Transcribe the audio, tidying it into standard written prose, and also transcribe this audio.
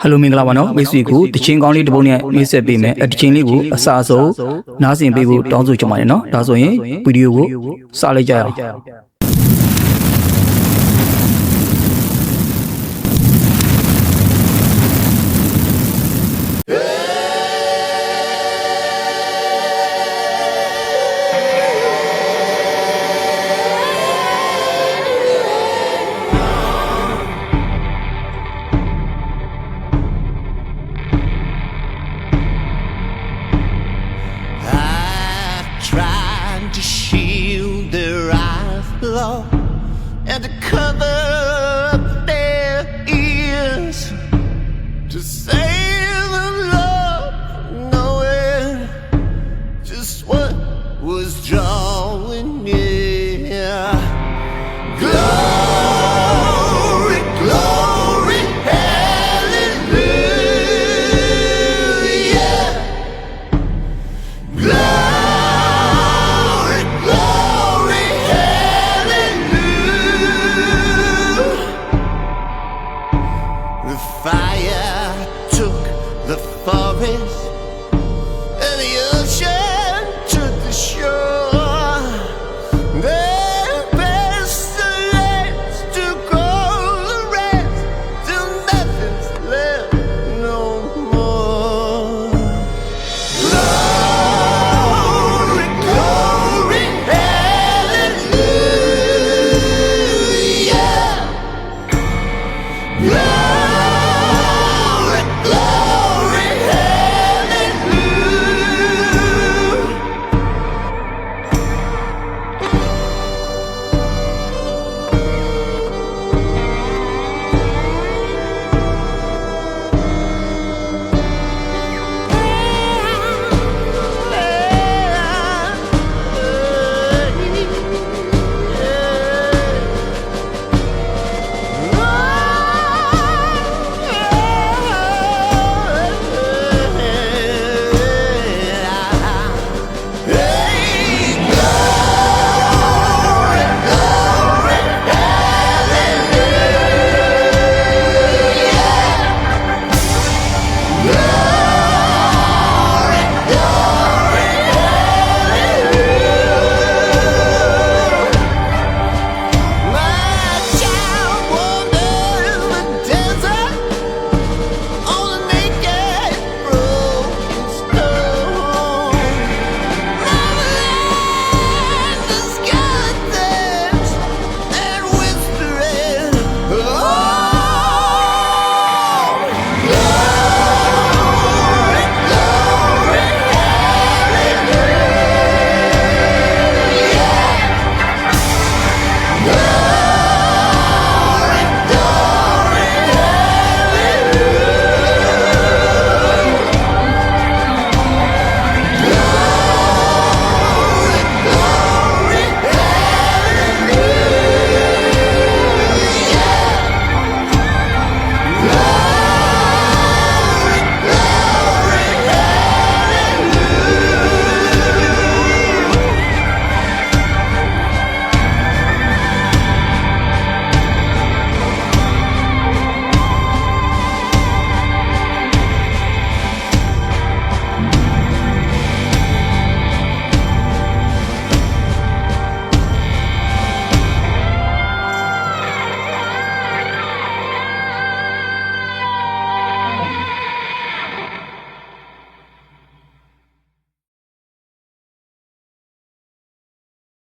Hello မင်္ဂလာပါနော်မိတ်ဆွေကိုတချင်းကောင်းလေးတစ်ပုဒ်နဲ့မိတ်ဆက်ပေးမယ်တချင်းလေးကိုအစားအဆုံးနားဆင်ပေးဖို့တောင်းဆိုချင်ပါတယ်နော်ဒါဆိုရင်ဗီဒီယိုကိုစလိုက်ကြရအောင် Trying to shield their eyes below and to cover up their ears, to save the love, knowing just what was drawing near. Glory, glory, hallelujah. Glory, glory, hallelujah. The fire took the forest and the ocean